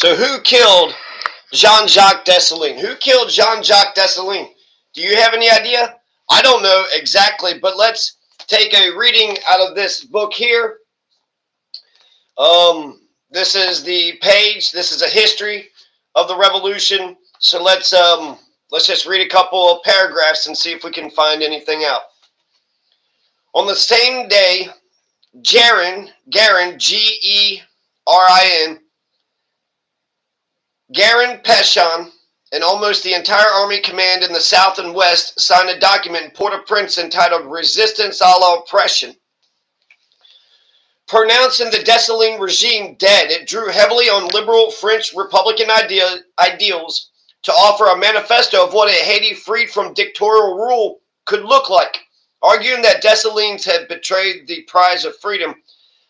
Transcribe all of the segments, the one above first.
So who killed Jean-Jacques Dessalines? Who killed Jean-Jacques Dessalines? Do you have any idea? I don't know exactly, but let's take a reading out of this book here. This is the page. This is a history of the revolution. So let's just read a couple of paragraphs and see if we can find anything out. On the same day, Gerin, G-E-R-I-N, Gerin Petion, and almost the entire army command in the south and west signed a document in Port-au-Prince entitled Resistance à l'Oppression. Pronouncing the Dessalines regime dead, it drew heavily on liberal French Republican ideals to offer a manifesto of what a Haiti freed from dictatorial rule could look like. Arguing that Dessalines had betrayed the prize of freedom,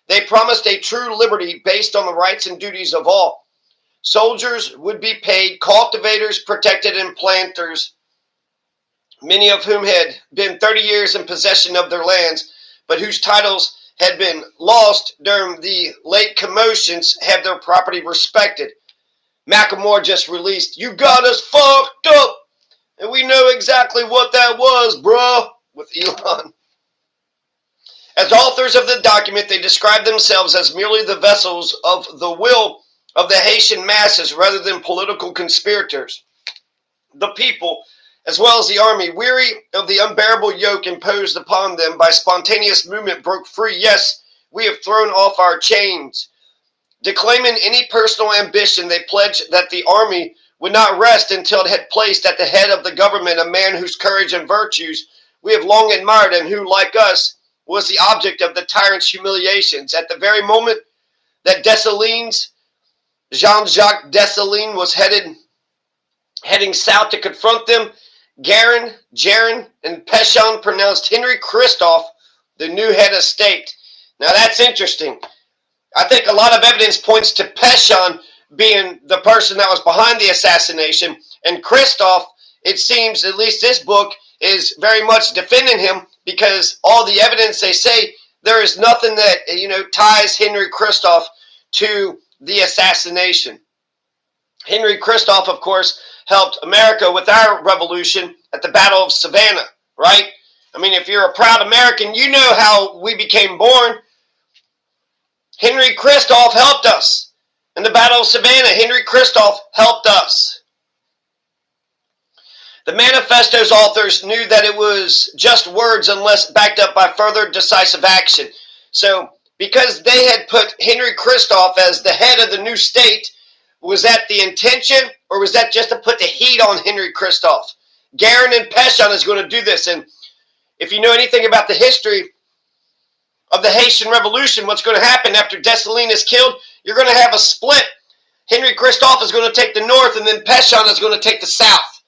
they promised a true liberty based on the rights and duties of all. Soldiers would be paid, cultivators protected, and planters, many of whom had been 30 years in possession of their lands, but whose titles had been lost during the late commotions, have their property respected. Macklemore just released, "You got us fucked up," and we know exactly what that was, bruh, with Elon. As authors of the document, they described themselves as merely the vessels of the will of the Haitian masses rather than political conspirators. The people, as well as the army, weary of the unbearable yoke imposed upon them by spontaneous movement, broke free. Yes, we have thrown off our chains. Declaiming any personal ambition, they pledged that the army would not rest until it had placed at the head of the government a man whose courage and virtues we have long admired and who, like us, was the object of the tyrant's humiliations. At the very moment that Dessalines, Jean-Jacques Dessalines, was heading south to confront them, Gerin, and Petion pronounced Henry Christophe the new head of state. Now that's interesting. I think a lot of evidence points to Petion being the person that was behind the assassination, and Christophe, it seems, at least this book, is very much defending him because all the evidence they say, there is nothing that, ties Henry Christophe to the assassination. Henry Christophe, of course, helped America with our revolution at the Battle of Savannah, right? I mean, if you're a proud American, you know how we became born. Henry Christophe helped us. In the Battle of Savannah, Henry Christophe helped us. The manifesto's authors knew that it was just words unless backed up by further decisive action. So, because they had put Henry Christophe as the head of the new state, was that the intention, or was that just to put the heat on Henry Christophe? Gerin and Petion is going to do this, and if you know anything about the history of the Haitian Revolution, what's going to happen after Dessalines is killed, you're going to have a split. Henry Christophe is going to take the north, and then Petion is going to take the south.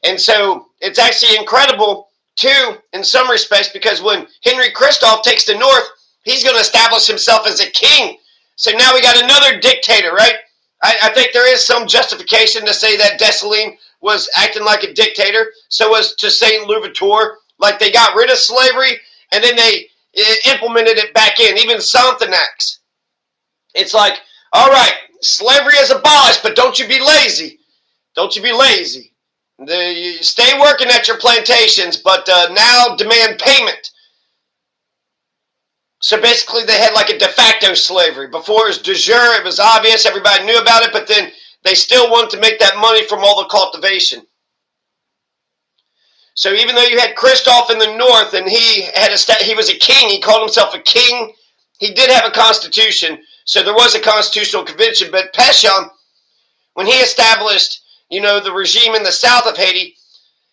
And so it's actually incredible, too, in some respects, because when Henry Christophe takes the north, he's going to establish himself as a king. So now we got another dictator, right? I think there is some justification to say that Dessalines was acting like a dictator. So was Toussaint Louverture. Like they got rid of slavery, and then they implemented it back in. Even Sonthonax. It's like, all right, slavery is abolished, but don't you be lazy. Don't you be lazy. You stay working at your plantations, but now demand payment. So basically they had like a de facto slavery. Before it was de jure, it was obvious, everybody knew about it, but then they still wanted to make that money from all the cultivation. So even though you had Christophe in the north and he was a king, he called himself a king, he did have a constitution, so there was a constitutional convention, but Petion, when he established the regime in the south of Haiti,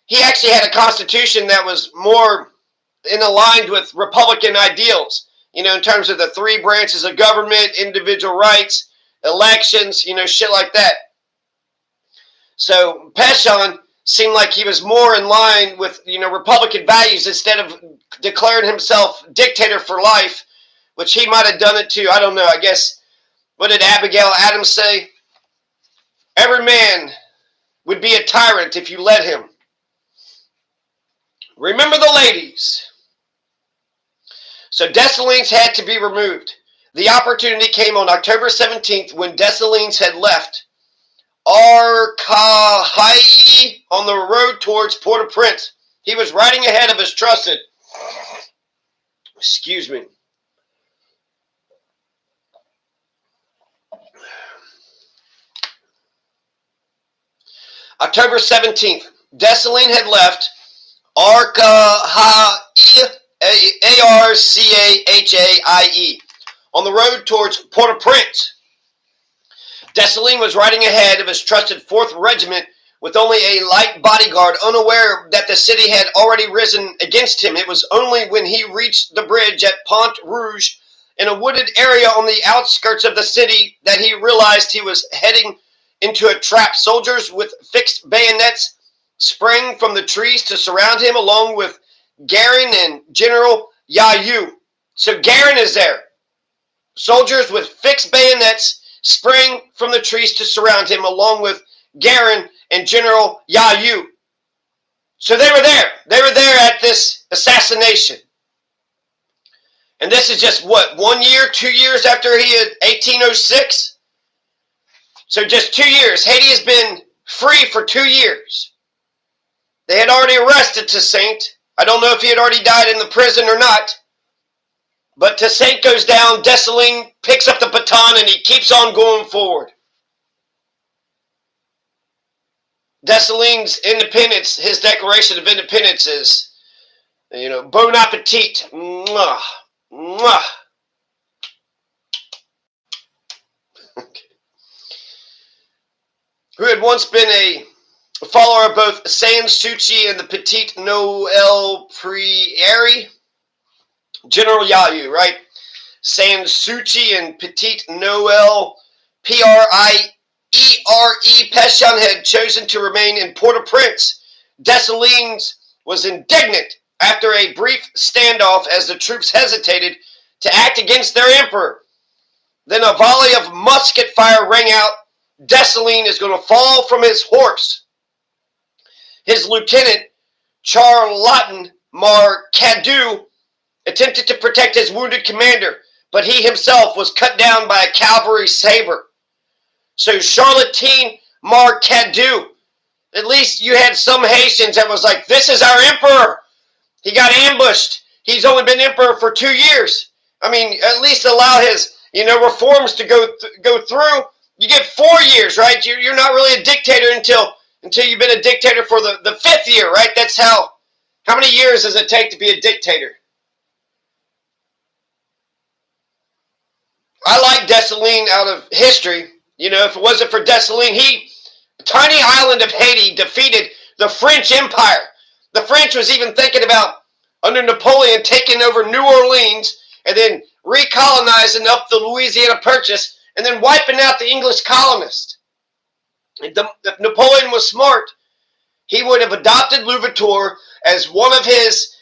he actually had a constitution that was more aligned with Republican ideals, in terms of the three branches of government, individual rights, elections, shit like that. So Petion seemed like he was more in line with, Republican values instead of declaring himself dictator for life, which he might have done it too. I don't know. I guess, what did Abigail Adams say? Every man would be a tyrant if you let him. Remember the ladies. So Dessalines had to be removed. The opportunity came on October 17th when Dessalines had left. Arcahai on the road towards Port-au-Prince. He was riding ahead of his trusted, October 17th, Dessalines had left Arcahaie, Arcahaie, on the road towards Port-au-Prince. Dessalines was riding ahead of his trusted 4th Regiment with only a light bodyguard, unaware that the city had already risen against him. It was only when he reached the bridge at Pont Rouge in a wooded area on the outskirts of the city that he realized he was heading into a trap. Soldiers with fixed bayonets sprang from the trees to surround him, along with Guerin and General Yayu. So Guerin is there. Soldiers with fixed bayonets sprang from the trees to surround him, along with Guerin and General Yayu. So they were there. They were there at this assassination. And this is just, 1 year, 2 years after he had 1806? So just 2 years. Haiti has been free for 2 years. They had already arrested Toussaint. I don't know if he had already died in the prison or not. But Toussaint goes down, Dessalines picks up the baton, and he keeps on going forward. Dessalines' independence, his Declaration of Independence is, bon appetit. Mwah, mwah. Who had once been a follower of both Sans Souci and the Petit Noël Prière. General Yayu, right? Sans Souci and Petit Noël Prière. Petion had chosen to remain in Port-au-Prince. Dessalines was indignant after a brief standoff as the troops hesitated to act against their emperor. Then a volley of musket fire rang out. Dessalines is going to fall from his horse. His lieutenant, Charlotin Marcadou, attempted to protect his wounded commander, but he himself was cut down by a cavalry saber. So Charlotin Marcadou, at least you had some Haitians that was like, this is our emperor. He got ambushed. He's only been emperor for 2 years. I mean, at least allow his, reforms to go through. You get 4 years, right? You're not really a dictator until you've been a dictator for the 5th year, right? That's how many years does it take to be a dictator? I like Dessalines out of history. If it wasn't for Dessalines, tiny island of Haiti defeated the French Empire. The French was even thinking about, under Napoleon, taking over New Orleans and then recolonizing up the Louisiana Purchase and then wiping out the English colonists. If Napoleon was smart, he would have adopted Louverture as one of his...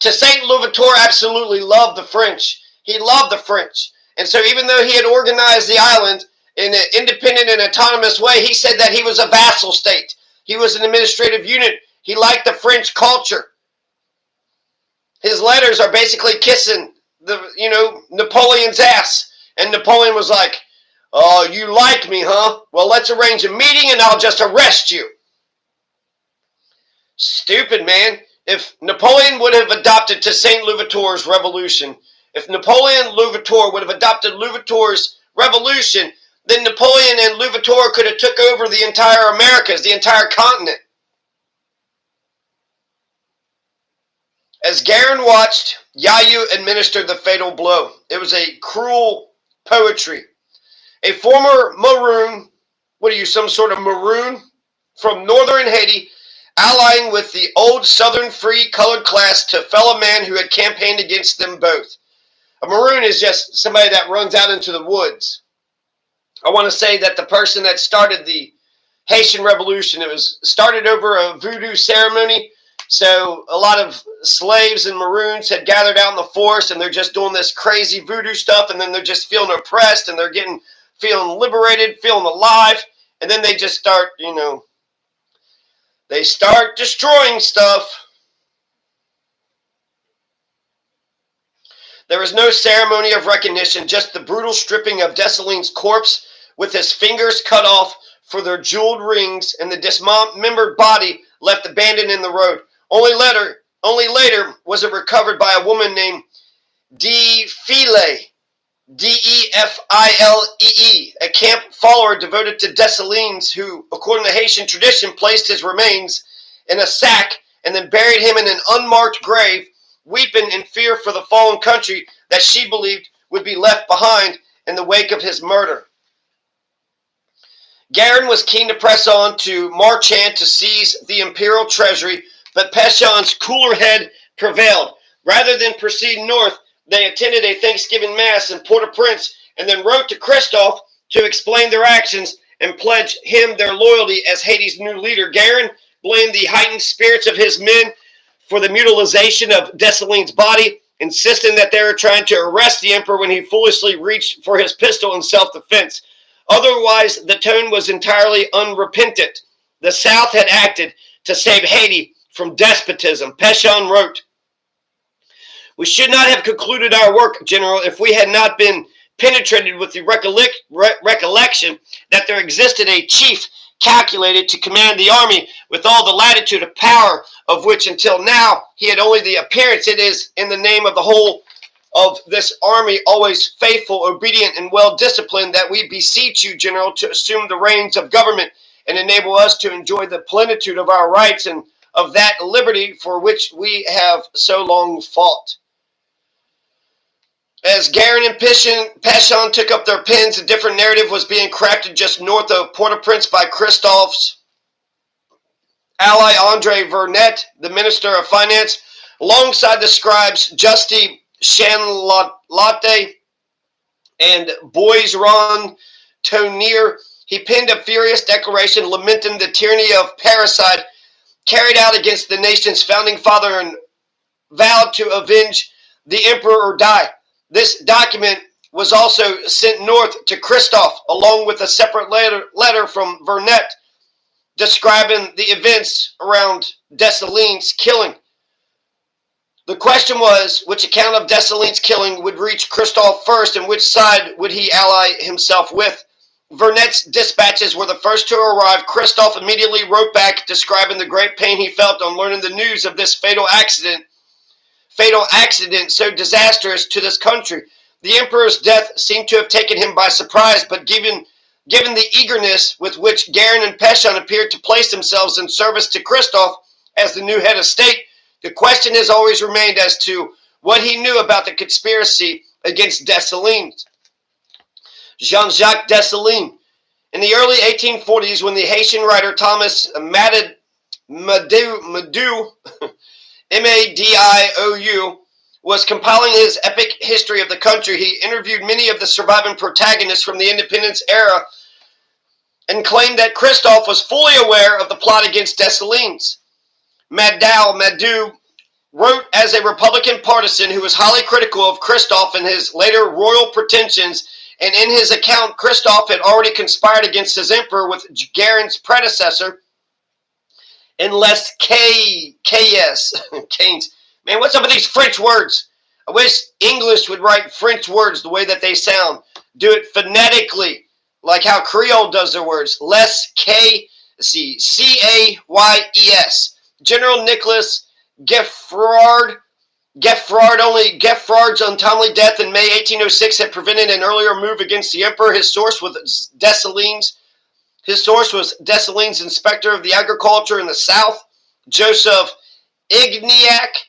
Toussaint Louverture absolutely loved the French. He loved the French. And so even though he had organized the island in an independent and autonomous way, he said that he was a vassal state. He was an administrative unit. He liked the French culture. His letters are basically kissing Napoleon's ass. And Napoleon was like, oh, you like me, huh? Well, let's arrange a meeting and I'll just arrest you. Stupid, man. If Napoleon would have adopted Toussaint Louverture's revolution, if Napoleon Louverture would have adopted Louverture's revolution, then Napoleon and Louverture could have took over the entire Americas, the entire continent. As Guerin watched, Yayu administered the fatal blow. It was a cruel poetry. A former Maroon, some sort of Maroon from northern Haiti, allying with the old southern free colored class to fell a man who had campaigned against them both. A Maroon is just somebody that runs out into the woods. I want to say that the person that started the Haitian Revolution, it was started over a voodoo ceremony. So a lot of slaves and Maroons had gathered out in the forest and they're just doing this crazy voodoo stuff, and then they're just feeling oppressed and they're feeling liberated, feeling alive, and then they just start, they start destroying stuff. There was no ceremony of recognition, just the brutal stripping of Dessalines' corpse with his fingers cut off for their jeweled rings, and the dismembered body left abandoned in the road. Only later was it recovered by a woman named Defile, Defile, a camp follower devoted to Dessalines, who, according to Haitian tradition, placed his remains in a sack and then buried him in an unmarked grave, weeping in fear for the fallen country that she believed would be left behind in the wake of his murder. Guerin was keen to press on to Marchand to seize the imperial treasury, but Petion's cooler head prevailed. Rather than proceed north, they attended a Thanksgiving Mass in Port-au-Prince and then wrote to Christophe to explain their actions and pledge him their loyalty as Haiti's new leader. Guerin blamed the heightened spirits of his men for the mutilation of Dessalines' body, insisting that they were trying to arrest the emperor when he foolishly reached for his pistol in self-defense. Otherwise, the tone was entirely unrepentant. The South had acted to save Haiti from despotism. Petion wrote, "We should not have concluded our work, General, if we had not been penetrated with the recollection that there existed a chief calculated to command the army with all the latitude of power of which until now he had only the appearance. It is in the name of the whole of this army, always faithful, obedient, and well-disciplined, that we beseech you, General, to assume the reins of government and enable us to enjoy the plenitude of our rights and of that liberty for which we have so long fought." As Guerin and Petion took up their pens, a different narrative was being crafted just north of Port-au-Prince by Christophe's ally Andre Vernet, the Minister of Finance, alongside the scribes Justy Chanlotte and Boisron Tonnier. He penned a furious declaration lamenting the tyranny of parricide carried out against the nation's founding father and vowed to avenge the emperor or die. This document was also sent north to Christophe, along with a separate letter from Vernet describing the events around Dessalines' killing. The question was, which account of Dessalines' killing would reach Christophe first, and which side would he ally himself with? Vernet's dispatches were the first to arrive. Christophe immediately wrote back describing the great pain he felt on learning the news of this fatal accident so disastrous to this country. The emperor's death seemed to have taken him by surprise, but given the eagerness with which Guerin and Petion appeared to place themselves in service to Christophe as the new head of state, the question has always remained as to what he knew about the conspiracy against Dessalines. Jean-Jacques Dessalines. In the early 1840s, when the Haitian writer Thomas Madiou Madiou was compiling his epic history of the country, he interviewed many of the surviving protagonists from the independence era and claimed that Christophe was fully aware of the plot against Dessalines. Madiou wrote as a Republican partisan who was highly critical of Christophe and his later royal pretensions, and in his account, Christophe had already conspired against his emperor with Guerin's predecessor, unless Keynes. Man, what's up with these French words? I wish English would write French words the way that they sound. Do it phonetically, like how Creole does their words. C-A-Y-E-S. General Nicholas Geffrard. Geffrard's untimely death in May 1806 had prevented an earlier move against the emperor. His source was Dessalines, inspector of the agriculture in the south, Joseph Ignac,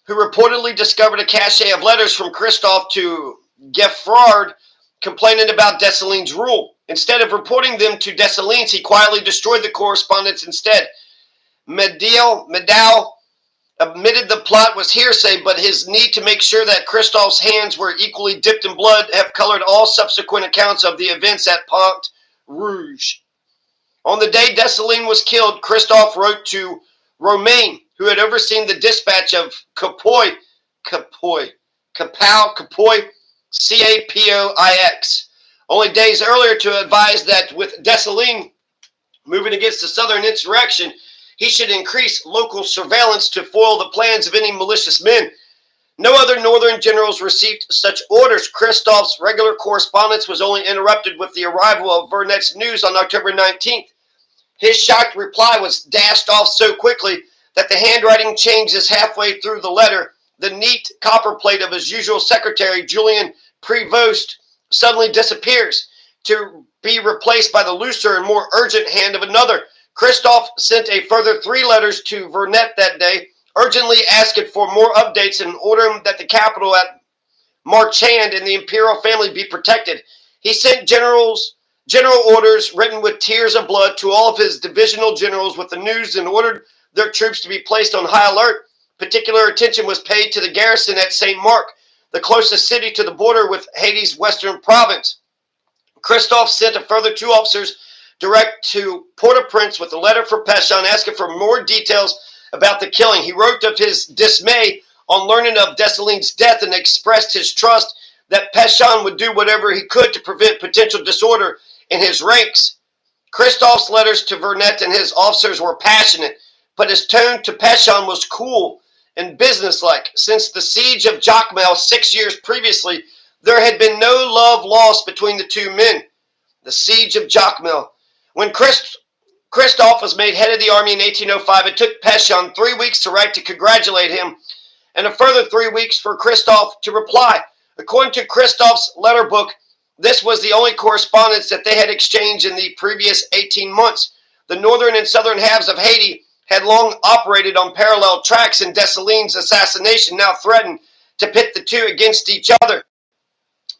who reportedly discovered a cache of letters from Christophe to Geffrard complaining about Dessalines' rule. Instead of reporting them to Dessalines, he quietly destroyed the correspondence instead. Madiou admitted the plot was hearsay, but his need to make sure that Christophe's hands were equally dipped in blood have colored all subsequent accounts of the events at Pont Rouge. On the day Dessalines was killed, Christophe wrote to Romain, who had overseen the dispatch of Capoix, Capoix, only days earlier, to advise that with Dessalines moving against the southern insurrection, he should increase local surveillance to foil the plans of any malicious men. No other northern generals received such orders. Christophe's regular correspondence was only interrupted with the arrival of Vernet's news on October 19th. His shocked reply was dashed off so quickly that the handwriting changes halfway through the letter. The neat copperplate of his usual secretary, Julien Prevost, suddenly disappears, to be replaced by the looser and more urgent hand of another. Christophe sent a further 3 letters to Vernet that day, urgently asking for more updates and ordering that the capital at Marchand and the imperial family be protected. He sent general orders written with tears of blood to all of his divisional generals with the news and ordered their troops to be placed on high alert. Particular attention was paid to the garrison at St. Mark, the closest city to the border with Haiti's western province. Christophe sent a further 2 officers direct to Port-au-Prince with a letter for Petion asking for more details about the killing. He wrote of his dismay on learning of Dessalines' death and expressed his trust that Petion would do whatever he could to prevent potential disorder in his ranks. Christophe's letters to Vernet and his officers were passionate, but his tone to Petion was cool and businesslike. Since the siege of Jacmel 6 years previously, there had been no love lost between the 2 men. The siege of Jacmel. When Christophe was made head of the army in 1805, it took Petion 3 weeks to write to congratulate him, and a further 3 weeks for Christophe to reply. According to Christophe's letter book, this was the only correspondence that they had exchanged in the previous 18 months. The northern and southern halves of Haiti had long operated on parallel tracks, and Dessalines' assassination now threatened to pit the 2 against each other.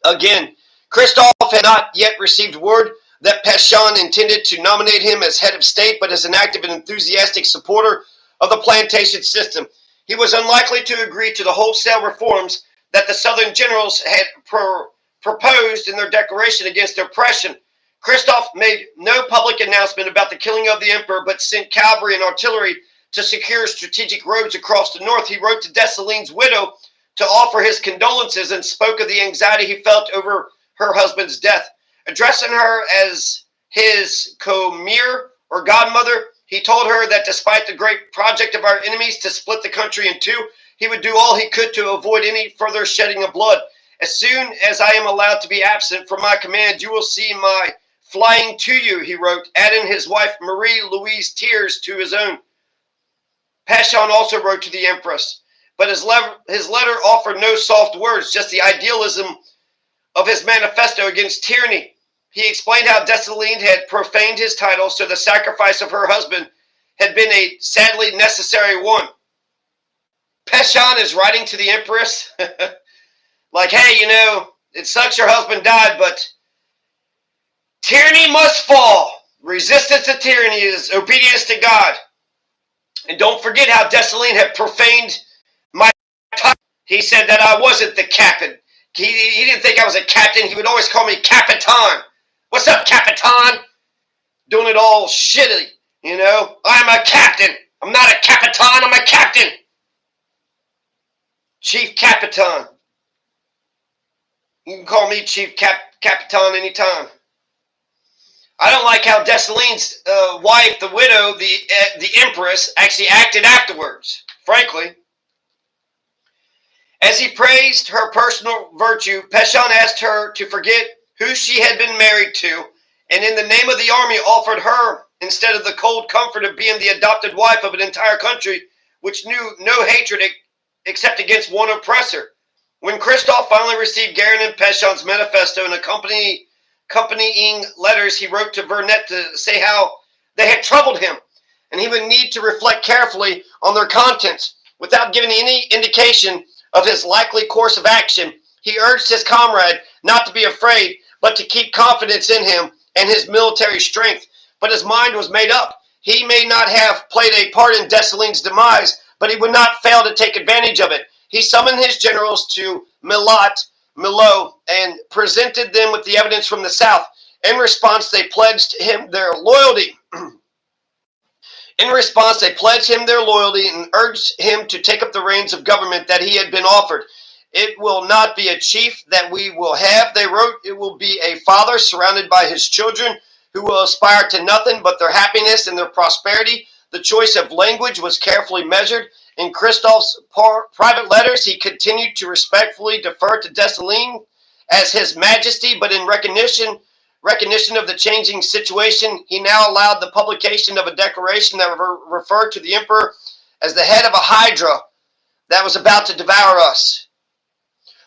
Again, Christophe had not yet received word that Petion intended to nominate him as head of state, but as an active and enthusiastic supporter of the plantation system. He was unlikely to agree to the wholesale reforms that the southern generals had proposed in their declaration against oppression. Christophe made no public announcement about the killing of the emperor, but sent cavalry and artillery to secure strategic roads across the north. He wrote to Dessalines' widow to offer his condolences and spoke of the anxiety he felt over her husband's death. Addressing her as his commere or godmother, he told her that despite the great project of our enemies to split the country in 2, he would do all he could to avoid any further shedding of blood. As soon as I am allowed to be absent from my command, you will see my flying to you, he wrote, adding his wife Marie-Louise's tears to his own. Petion also wrote to the Empress, but his letter offered no soft words, just the idealism of his manifesto against tyranny. He explained how Dessalines had profaned his title, so the sacrifice of her husband had been a sadly necessary one. Petion is writing to the Empress like, hey, you know, it sucks your husband died, but tyranny must fall. Resistance to tyranny is obedience to God. And don't forget how Dessalines had profaned my title. He said that I wasn't the captain. He didn't think I was a captain. He would always call me Capitan. What's up, Capitan? Doing it all shitty, you know. I'm a captain. I'm not a Capitan. I'm a captain. Chief Capitan. You can call me Chief Capitan anytime. I don't like how Dessalines' wife, the widow, the Empress, actually acted afterwards, frankly. As he praised her personal virtue, Petion asked her to forget who she had been married to, and in the name of the army offered her, instead of the cold comfort of being the adopted wife of an entire country which knew no hatred except against one oppressor. When Christophe finally received Guerin and Petion's manifesto and accompanying letters, he wrote to Vernet to say how they had troubled him, and he would need to reflect carefully on their contents. Without giving any indication of his likely course of action, he urged his comrade not to be afraid, but to keep confidence in him and his military strength. But his mind was made up. He may not have played a part in Dessalines' demise, but he would not fail to take advantage of it. He summoned his generals to Milot, and presented them with the evidence from the south. In response, they pledged him their loyalty. And urged him to take up the reins of government that he had been offered. It will not be a chief that we will have, they wrote. It will be a father surrounded by his children who will aspire to nothing but their happiness and their prosperity. The choice of language was carefully measured, In Christophe's private letters, he continued to respectfully defer to Dessalines as His Majesty, but in recognition of the changing situation, he now allowed the publication of a declaration that referred to the emperor as the head of a hydra that was about to devour us.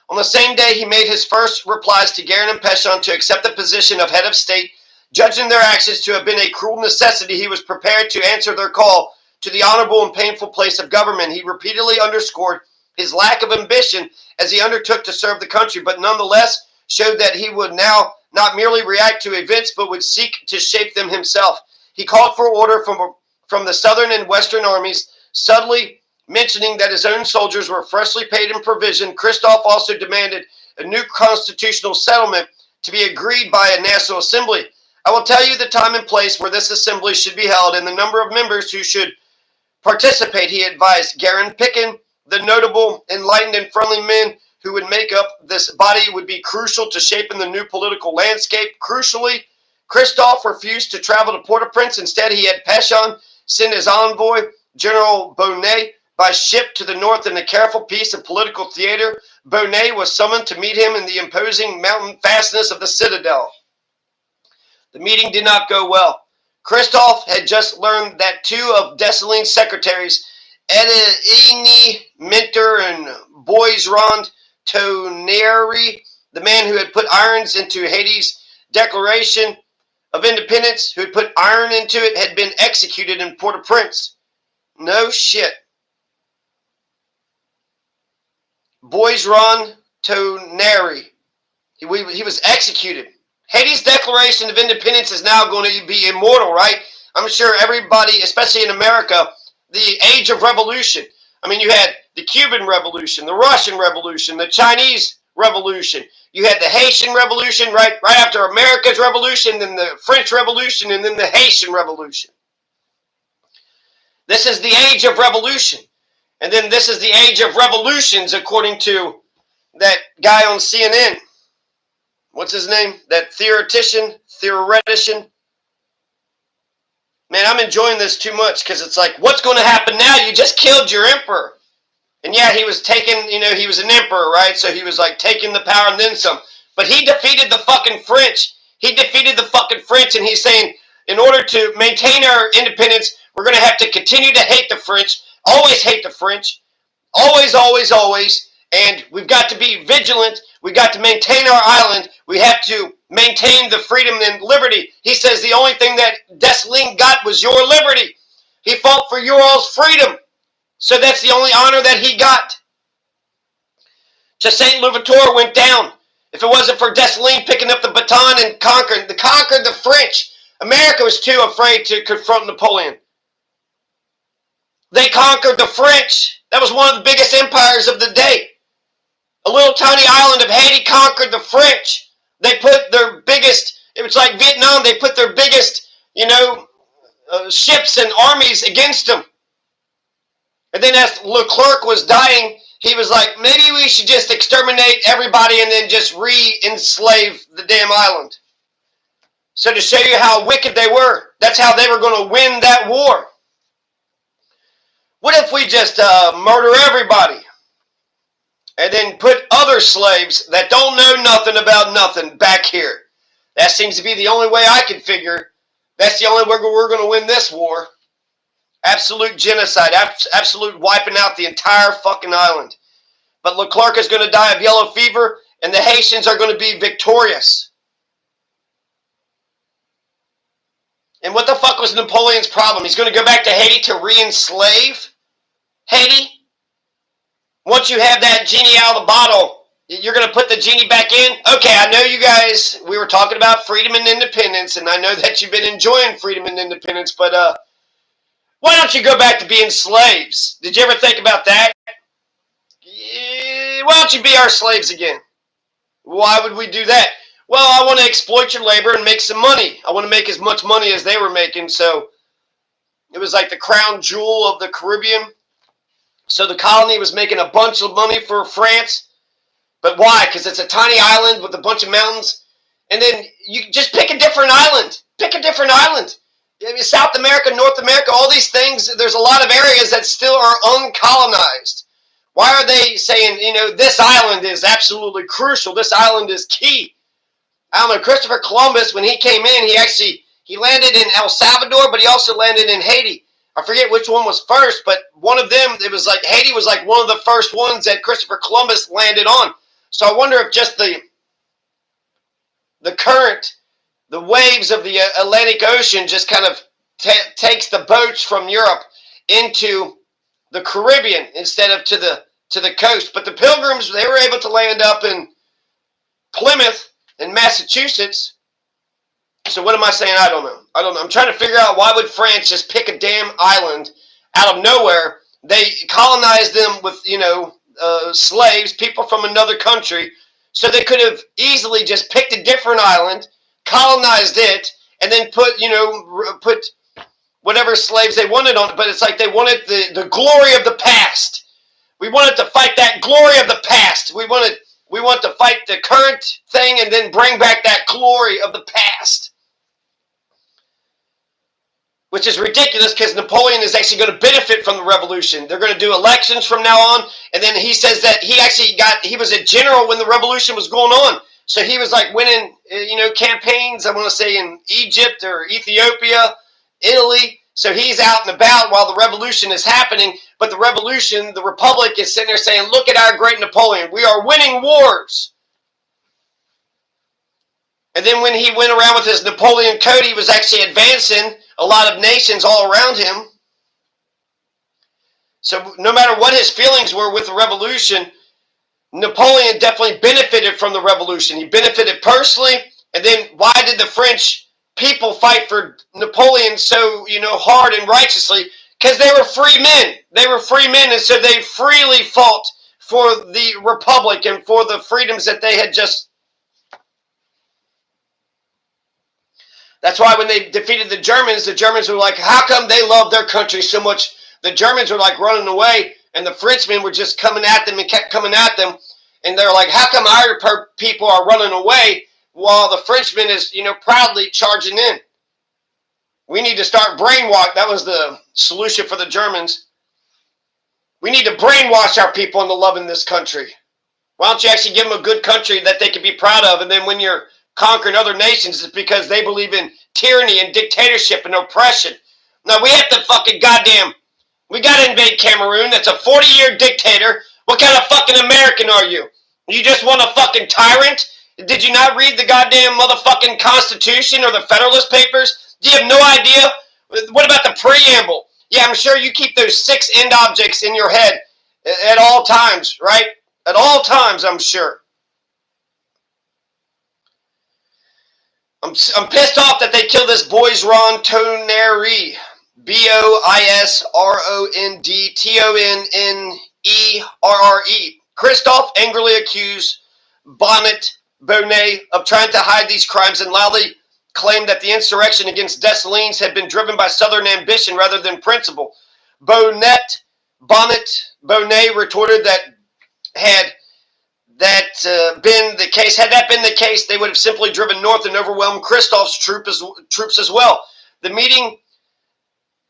On the same day, he made his first replies to Guerin and Petion to accept the position of head of state. Judging their actions to have been a cruel necessity, he was prepared to answer their call to the honorable and painful place of government. He repeatedly underscored his lack of ambition as he undertook to serve the country, but nonetheless showed that he would now not merely react to events, but would seek to shape them himself. He called for order from the southern and western armies, subtly mentioning that his own soldiers were freshly paid in provision. Christophe also demanded a new constitutional settlement to be agreed by a national assembly. I will tell you the time and place where this assembly should be held and the number of members who should participate, he advised. Guerin Petion, the notable, enlightened, and friendly men who would make up this body would be crucial to shaping the new political landscape. Crucially, Christophe refused to travel to Port-au-Prince. Instead, he had Petion send his envoy, General Bonnet, by ship to the north in a careful piece of political theater. Bonnet was summoned to meet him in the imposing mountain fastness of the citadel. The meeting did not go well. Christophe had just learned that two of Dessalines' secretaries, Edini Mentor and Boisrond Tonnerre, the man who had put irons into Haiti's Declaration of Independence, who had put iron into it, had been executed in Port-au-Prince. No shit. Boisrond Tonnerre. He was executed. Haiti's Declaration of Independence is now going to be immortal, right? I'm sure everybody, especially in America, the age of revolution. I mean, you had the Cuban Revolution, the Russian Revolution, the Chinese Revolution. You had the Haitian Revolution right after America's Revolution, then the French Revolution, and then the Haitian Revolution. This is the age of revolution. And then this is the age of revolutions, according to that guy on CNN. What's his name? That theoretician. Man, I'm enjoying this too much because it's like, what's going to happen now? You just killed your emperor. And yeah, he was taking, he was an emperor, right? So he was like taking the power and then some. But he defeated the fucking French. And he's saying, in order to maintain our independence, we're going to have to continue to hate the French. Always hate the French. Always, always, always. And we've got to be vigilant. We've got to maintain our island. We have to maintain the freedom and liberty. He says the only thing that Dessalines got was your liberty. He fought for your all's freedom. So that's the only honor that he got. Toussaint Louverture went down. If it wasn't for Dessalines picking up the baton and conquered the French, America was too afraid to confront Napoleon. They conquered the French. That was one of the biggest empires of the day. A little tiny island of Haiti conquered the French. They put their biggest, it was like Vietnam, they put their biggest, ships and armies against them. And then as Leclerc was dying, he was like, maybe we should just exterminate everybody and then just re-enslave the damn island. So to show you how wicked they were, that's how they were going to win that war. What if we just murder everybody and then put other slaves that don't know nothing about nothing back here? That seems to be the only way I can figure. That's the only way we're going to win this war. Absolute genocide, absolute wiping out the entire fucking island. But Leclerc is going to die of yellow fever, and the Haitians are going to be victorious. And what the fuck was Napoleon's problem? He's going to go back to Haiti to re-enslave Haiti? Once you have that genie out of the bottle, you're going to put the genie back in? Okay, I know you guys, we were talking about freedom and independence, and I know that you've been enjoying freedom and independence, but why don't you go back to being slaves? Did you ever think about that? Why don't you be our slaves again? Why would we do that? Well, I want to exploit your labor and make some money. I want to make as much money as they were making, so it was like the crown jewel of the Caribbean. So the colony was making a bunch of money for France. But why? Because it's a tiny island with a bunch of mountains. And then you just pick a different island. Pick a different island. South America, North America, all these things, there's a lot of areas that still are uncolonized. Why are they saying, this island is absolutely crucial, this island is key? I don't know, Christopher Columbus, when he came in, he landed in El Salvador, but he also landed in Haiti. I forget which one was first, but one of them, it was like Haiti was like one of the first ones that Christopher Columbus landed on. So I wonder if just the current, the waves of the Atlantic Ocean just kind of takes the boats from Europe into the Caribbean instead of to the coast. But the Pilgrims, they were able to land up in Plymouth in Massachusetts. So what am I saying? I don't know. I'm trying to figure out, why would France just pick a damn island out of nowhere? They colonized them with, slaves, people from another country. So they could have easily just picked a different island, colonized it, and then put whatever slaves they wanted on it. But it's like they wanted the glory of the past. We wanted to fight that glory of the past. We want to fight the current thing and then bring back that glory of the past. Which is ridiculous, because Napoleon is actually going to benefit from the revolution. They're going to do elections from now on, and then he says that he was a general when the revolution was going on. So he was like winning, campaigns, I want to say in Egypt or Ethiopia, Italy. So he's out and about while the revolution is happening, but the revolution, the Republic is sitting there saying, look at our great Napoleon. We are winning wars. And then when he went around with his Napoleon coat, he was actually advancing a lot of nations all around him. So no matter what his feelings were with the revolution, Napoleon definitely benefited from the revolution. He benefited personally. And then why did the French people fight for Napoleon so, hard and righteously? Because they were free men. They were free men, and so they freely fought for the Republic and for the freedoms that they had just. That's why when they defeated the Germans were like, how come they love their country so much? The Germans were like running away, and the Frenchmen were just coming at them and kept coming at them. And they're like, how come our people are running away while the Frenchman is, proudly charging in? We need to start brainwash. That was the solution for the Germans. We need to brainwash our people into loving this country. Why don't you actually give them a good country that they can be proud of? And then when you're conquering other nations, it's because they believe in tyranny and dictatorship and oppression. Now we have to we got to invade Cameroon. That's a 40-year dictator. What kind of fucking American are you? You just want a fucking tyrant? Did you not read the goddamn motherfucking Constitution or the Federalist Papers? Do you have no idea? What about the preamble? Yeah, I'm sure you keep those 6 end objects in your head at all times, right? At all times, I'm sure. I'm pissed off that they killed this Boisron Tonnerre. Boisronderre. Christophe angrily accused Bonnet of trying to hide these crimes and loudly claimed that the insurrection against Dessalines had been driven by Southern ambition rather than principle. Bonnet retorted that had that been the case, they would have simply driven north and overwhelmed Christophe's troops as well. The meeting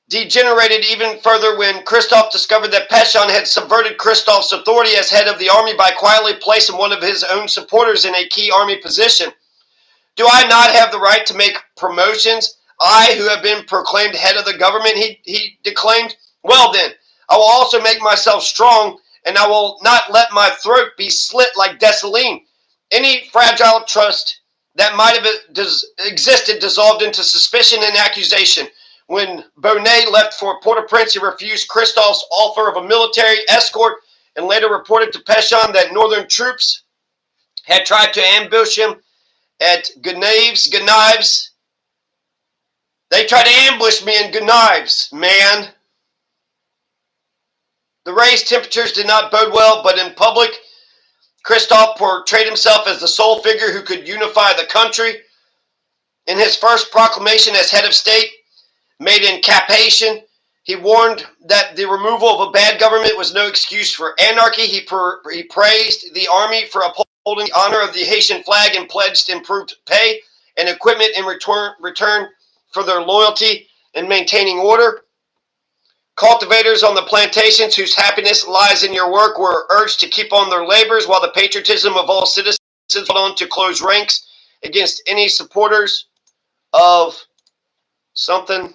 degenerated even further when Christophe discovered that Petion had subverted Christophe's authority as head of the army by quietly placing one of his own supporters in a key army position. Do I not have the right to make promotions? I, who have been proclaimed head of the government, he declaimed. Well then, I will also make myself strong, and I will not let my throat be slit like Dessalines. Any fragile trust that might have existed dissolved into suspicion and accusation. When Bonnet left for Port-au-Prince, he refused Christophe's offer of a military escort and later reported to Petion that northern troops had tried to ambush him at Gonaives. They tried to ambush me in Gonaives, man. The raised temperatures did not bode well, but in public, Christophe portrayed himself as the sole figure who could unify the country. In his first proclamation as head of state, made in Petion, he warned that the removal of a bad government was no excuse for anarchy. He praised the army for upholding the honor of the Haitian flag and pledged improved pay and equipment in return for their loyalty. in maintaining order. Cultivators on the plantations whose happiness lies in your work were urged to keep on their labors, while the patriotism of all citizens held on to close ranks against any supporters of something